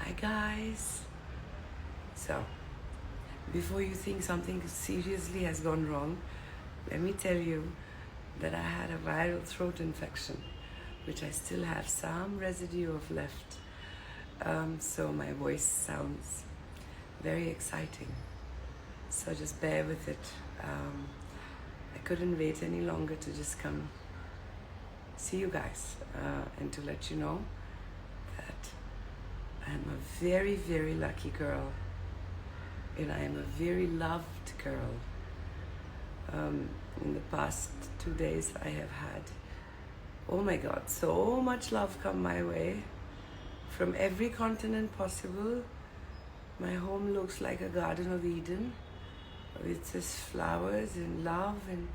Hi guys. So, before you think something seriously has gone wrong, let me tell you that I had a viral throat infection, which I still have some residue of left. So my voice sounds very exciting. So just bear with it. I couldn't wait any longer to just come see you guys and to let you know that I'm a very, very lucky girl, and I am a very loved girl. In the past 2 days, I have had, oh my God, so much love come my way from every continent possible. My home looks like a Garden of Eden with just flowers and love, and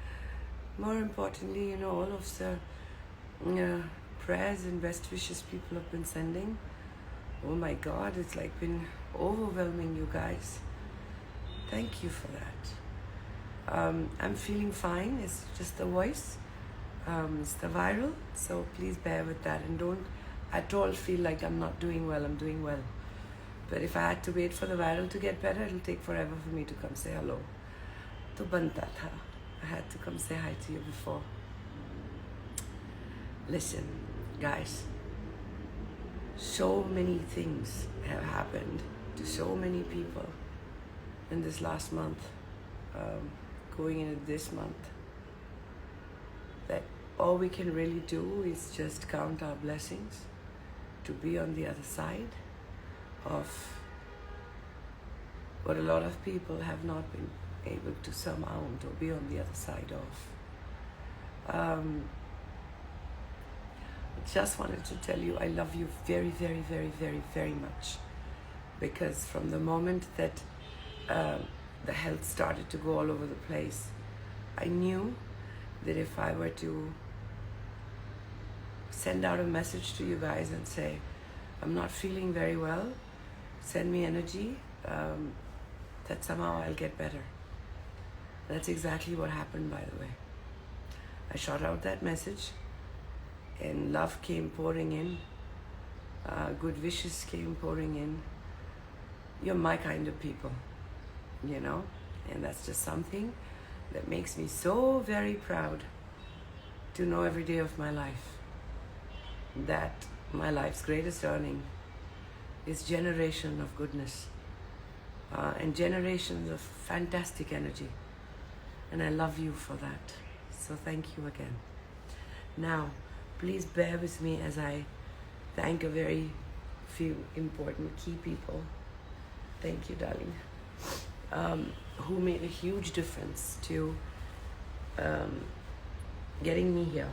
more importantly, all of the prayers and best wishes people have been sending. Oh my God, it's like been overwhelming, you guys. Thank you for that. I'm feeling fine. It's just the voice. It's the viral. So please bear with that and don't at all feel like I'm not doing well. I'm doing well. But if I had to wait for the viral to get better, it'll take forever for me to come say hello. To banta tha. I had to come say hi to you before. Listen, guys. So many things have happened to so many people in this last month, going into this month, that all we can really do is just count our blessings to be on the other side of what a lot of people have not been able to surmount or be on the other side of. Just wanted to tell you I love you very, very, very, very, very much, because from the moment that the health started to go all over the place, I knew that if I were to send out a message to you guys and say, I'm not feeling very well, send me energy, that somehow I'll get better. That's exactly what happened, by the way. I shot out that message, and love came pouring in, good wishes came pouring in. You're my kind of people, and that's just something that makes me so very proud to know every day of my life that my life's greatest earning is generation of goodness and generations of fantastic energy, and I love you for that. So thank you again. Now, please bear with me as I thank a very few important key people. Thank you, darling. Who made a huge difference to getting me here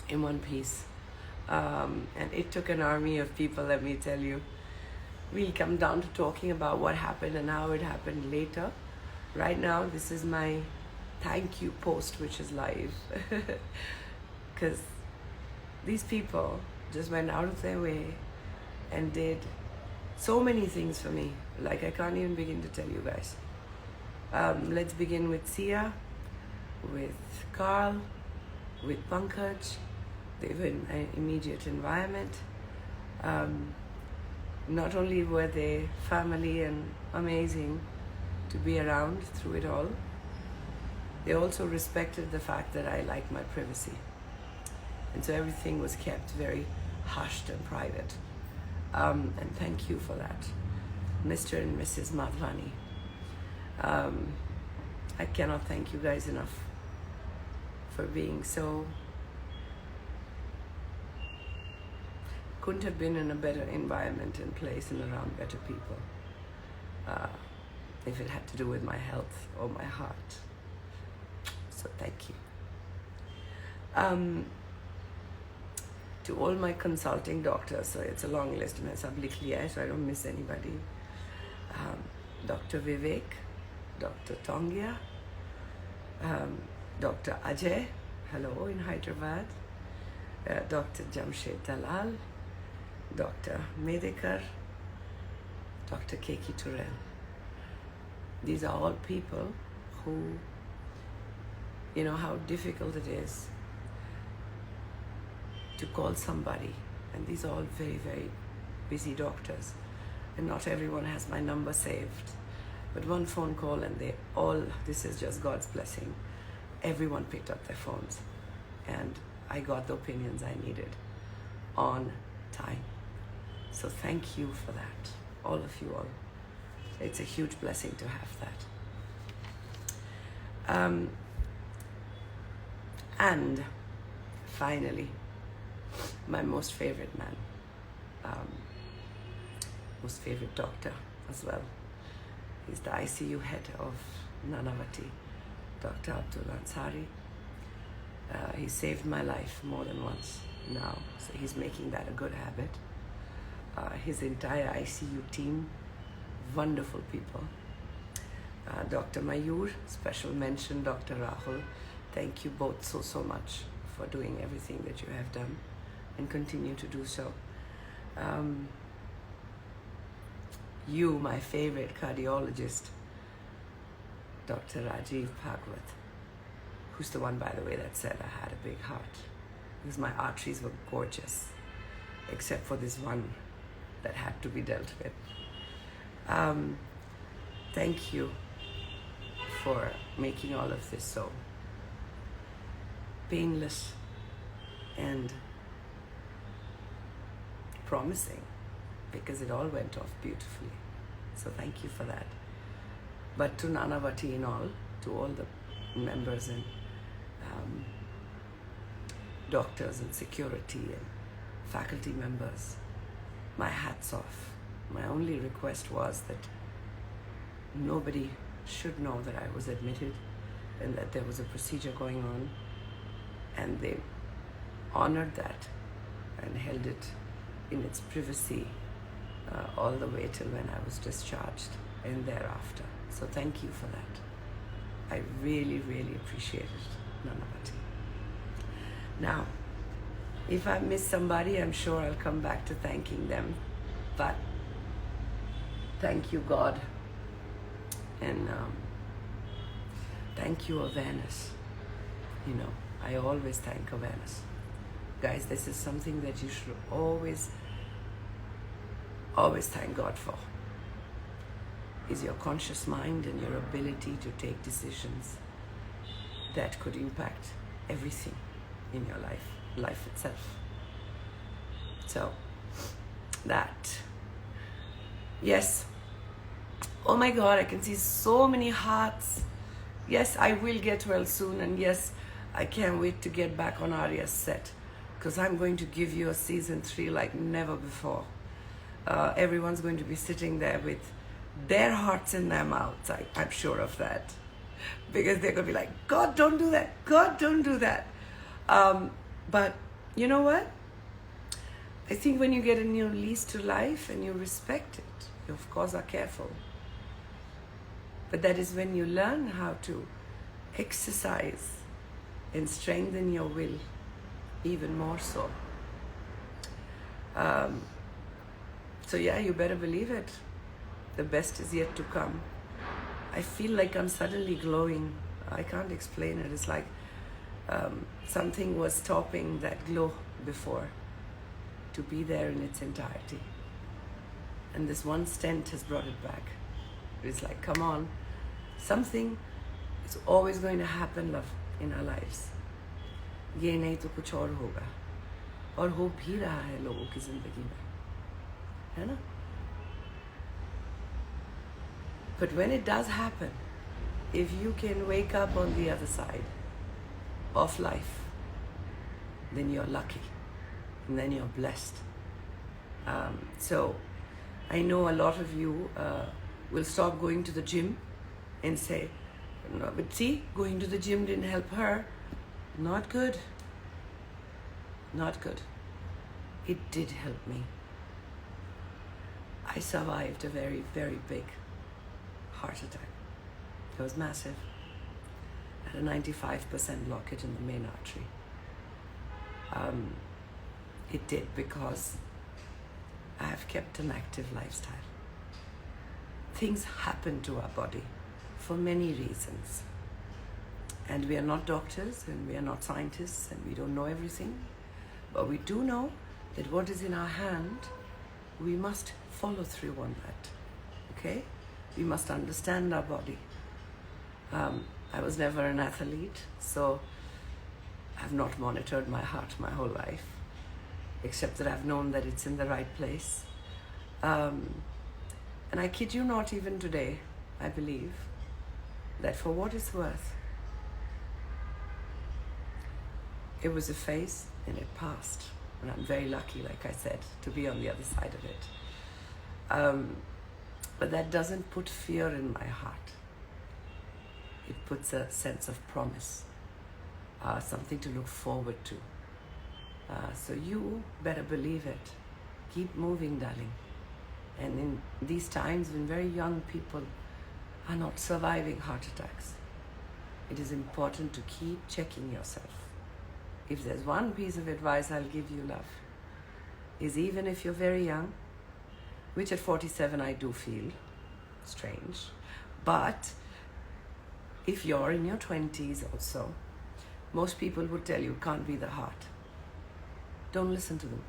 in one piece. And it took an army of people, let me tell you. We'll come down to talking about what happened and how it happened later. Right now, this is my thank you post, which is live. Because these people just went out of their way and did so many things for me. Like, I can't even begin to tell you guys. Let's begin with Sia, with Carl, with Pankaj. They were in my immediate environment. Not only were they family and amazing to be around through it all, they also respected the fact that I like my privacy. And so everything was kept very hushed and private. And thank you for that, Mr. and Mrs. Madhvani. I cannot thank you guys enough for being so... Couldn't have been in a better environment and place and around better people if it had to do with my health or my heart. So thank you. To all my consulting doctors, so it's a long list, मैं सब लिख लिया है, so I don't miss anybody. Dr. Vivek, Dr. Tongia, Dr. Ajay, hello in Hyderabad, Dr. Jamshed Dalal, Dr. Medekar, Dr. Keki Turel. These are all people who, how difficult it is to call somebody, and these are all very, very busy doctors, and not everyone has my number saved. But one phone call and they all, this is just God's blessing. Everyone picked up their phones and I got the opinions I needed on time. So thank you for that, all of you all. It's a huge blessing to have that. And finally, my most favorite man, most favorite doctor as well. He's the ICU head of Nanavati, Dr. Abdul Ansari. He saved my life more than once now, so he's making that a good habit. His entire ICU team, wonderful people. Dr. Mayur, special mention, Dr. Rahul. Thank you both so much for doing everything that you have done and continue to do so. You, my favorite cardiologist, Dr. Rajiv Bhagwat, who's the one, by the way, that said I had a big heart, because my arteries were gorgeous, except for this one that had to be dealt with. Thank you for making all of this so painless and promising, because it all went off beautifully. So thank you for that. But to Nanavati in all, to all the members and doctors and security and faculty members, my hat's off. My only request was that nobody should know that I was admitted and that there was a procedure going on, and they honored that and held it in its privacy all the way till when I was discharged and thereafter. So thank you for that. I really appreciate it, Nanavati. Now, if I miss somebody, I'm sure I'll come back to thanking them. But thank you, God. And thank you, awareness. You know, I always thank awareness. Guys, this is something that you should always thank God for. Is your conscious mind and your ability to take decisions that could impact everything in your life itself. So, that. Yes. Oh my God, I can see so many hearts. Yes, I will get well soon, and yes, I can't wait to get back on Arya's set, because I'm going to give you a season 3 like never before. Everyone's going to be sitting there with their hearts in their mouths. I'm sure of that, because they're going to be like, God, don't do that. God, don't do that. But you know what? I think when you get a new lease to life and you respect it, you of course are careful. But that is when you learn how to exercise and strengthen your will even more so. So yeah, you better believe it. The best is yet to come. I feel like I'm suddenly glowing. I can't explain it. It's like something was stopping that glow before to be there in its entirety. And this one stent has brought it back. It's like, come on, something is always going to happen, love, in our lives. ये नहीं तो कुछ और होगा, और हो भी रहा है लोगों की जिंदगी में, है ना? But when it does happen, if you can wake up on the other side of life, then you're lucky, and then you're blessed. So I know a lot of you will stop going to the gym and say, no, but see, going to the gym didn't help her. Not good. Not good. It did help me. I survived a very big heart attack. It was massive. I had a 95% blockage in the main artery. It did because I have kept an active lifestyle. Things happen to our body for many reasons. And we are not doctors and we are not scientists and we don't know everything. But we do know that what is in our hand we must follow through on that. Okay? We must understand our body. I was never an athlete, so I've not monitored my heart my whole life, except that I've known that it's in the right place. And I kid you not, even today, I believe that for what it's worth, it was a phase and it passed. And I'm very lucky, like I said, to be on the other side of it. But that doesn't put fear in my heart. It puts a sense of promise, something to look forward to. So you better believe it. Keep moving, darling. And in these times when very young people are not surviving heart attacks, it is important to keep checking yourself. If there's one piece of advice I'll give you, love, is even if you're very young, which at 47 I do feel strange, but if you're in your 20s also, most people would tell you it can't be the heart. Don't listen to them.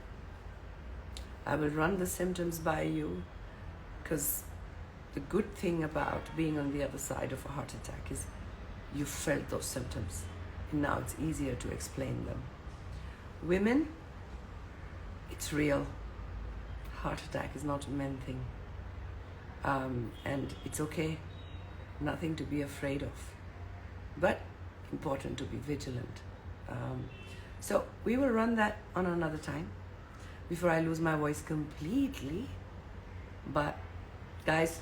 I will run the symptoms by you, because the good thing about being on the other side of a heart attack is you felt those symptoms, and now it's easier to explain them. Women, it's real. Heart attack is not a men thing. And it's okay. Nothing to be afraid of. But important to be vigilant. So we will run that on another time before I lose my voice completely. But guys,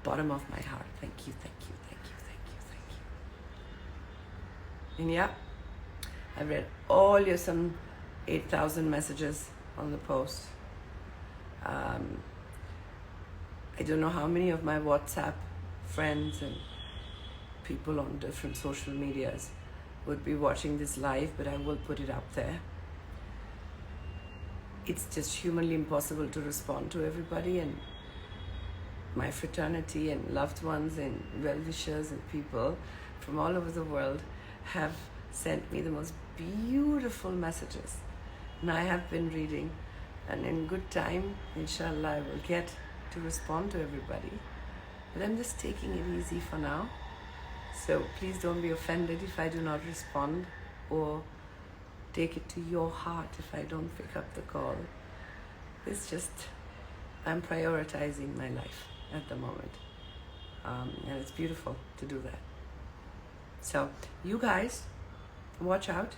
bottom of my heart, thank you, thank you, thank you, thank you, thank you. And yeah, I've read all your some 8,000 messages on the post. I don't know how many of my WhatsApp friends and people on different social medias would be watching this live, but I will put it up there. It's just humanly impossible to respond to everybody, and my fraternity and loved ones and well-wishers and people from all over the world have sent me the most beautiful messages, and I have been reading, and in good time, inshallah, I will get to respond to everybody, but I'm just taking it easy for now. So please don't be offended if I do not respond, or take it to your heart if I don't pick up the call. It's just, I'm prioritizing my life at the moment, and it's beautiful to do that. So you guys, watch out.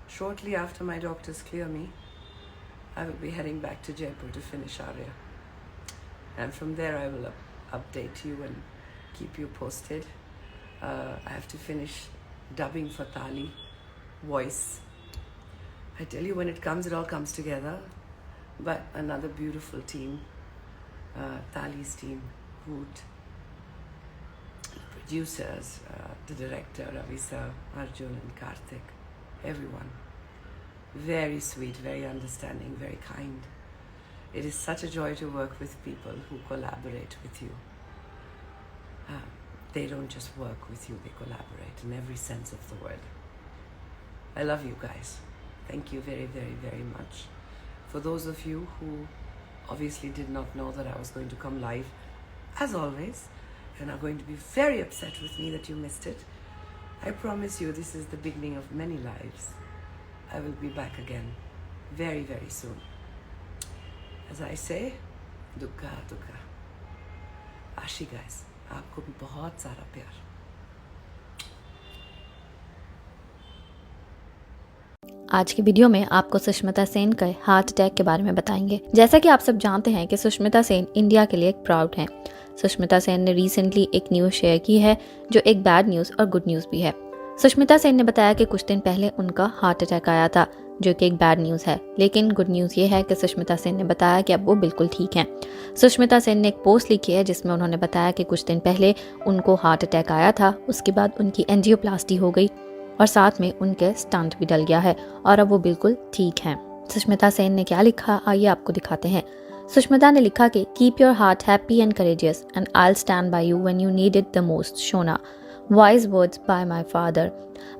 Shortly after my doctors clear me, I will be heading back to Jaipur to finish Arya, and from there I will update you and keep you posted. I have to finish dubbing for Tali, voice. I tell you, when it comes, it all comes together. But another beautiful team, Tali's team, Hoot, the producers, the director, Ravisa, Arjun and Karthik, everyone. Very sweet, very understanding, very kind. It is such a joy to work with people who collaborate with you. They don't just work with you, they collaborate in every sense of the word. I love you guys. Thank you very, very, very much. For those of you who obviously did not know that I was going to come live, as always, and are going to be very upset with me that you missed it, I promise you this is the beginning of many lives. I will be back again very, very soon. As I say, Dukha, Dukha. Ashi guys, आपको भी बहुत सारा प्यार. आज की video में आपको सुष्मिता सेन के हार्ट अटैक के बारे में बताएंगे। जैसा कि आप सब जानते हैं कि सुष्मिता सेन इंडिया के लिए एक प्राउड हैं। सुष्मिता सेन ने रिसेंटली एक न्यूज़ शेयर की है जो एक बैड न्यूज़ और गुड न्यूज़ भी है। सुष्मिता सेन ने बताया कि कुछ दिन पहले उनका हार्ट अटैक आया था, जो कि एक बैड न्यूज़ है, लेकिन गुड न्यूज़ ये है कि सुष्मिता सेन ने बताया कि अब वो बिल्कुल ठीक हैं। सुष्मिता सेन ने एक पोस्ट लिखी है जिसमें उन्होंने बताया कि कुछ दिन पहले उनको हार्ट अटैक आया था, उसके बाद उनकी एंजियोप्लास्टी हो गई और साथ में उनके स्टंट भी डल गया है और अब वो बिल्कुल ठीक हैं। सुष्मिता सेन ने क्या लिखा, आइए आपको दिखाते हैं। सुष्मिता ने लिखा कि keep your heart happy and courageous and I will stand by you when you need it the most, Shona. Wise words by my father.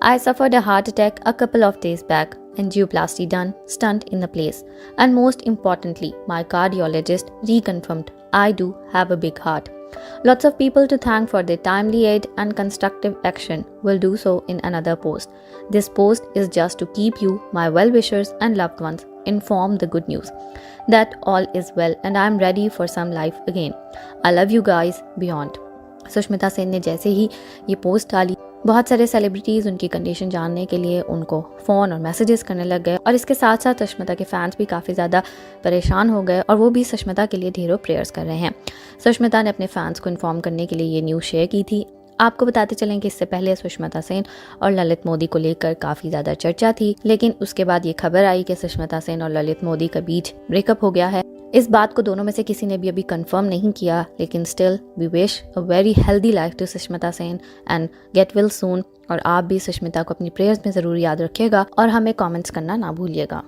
I suffered a heart attack a couple of days back. angioplasty done, stunt in the place. And most importantly, my cardiologist reconfirmed I do have a big heart. Lots of people to thank for their timely aid and constructive action. Will do so in another post. This post is just to keep you, my well-wishers and loved ones, informed the good news that all is well and I am ready for some life again. I love you guys beyond. Sushmita Sen ने जैसे ही ये post डाली, बहुत सारे celebrities उनकी condition जानने के लिए उनको फ़ोन और मैसेजेस करने लग गए और इसके साथ साथ सुष्मिता के फैंस भी काफ़ी ज़्यादा परेशान हो गए और वो भी सुष्मिता के लिए ढेरों प्रेयर्स कर रहे हैं। सुष्मिता ने अपने फैंस को इन्फॉर्म करने के लिए ये न्यूज़ शेयर की थी। आपको बताते चलें कि इससे पहले सुष्मिता सेन और ललित मोदी को लेकर काफ़ी ज़्यादा चर्चा थी, लेकिन उसके बाद ये खबर आई कि सुष्मिता सेन और ललित मोदी के बीच ब्रेकअप हो गया है। इस बात को दोनों में से किसी ने भी अभी कंफर्म नहीं किया, लेकिन still we wish a very healthy life to Sushmita Sen and get well soon. और आप भी सुष्मिता को अपनी प्रेयर्स में ज़रूर याद रखिएगा और हमें कमेंट्स करना ना भूलिएगा।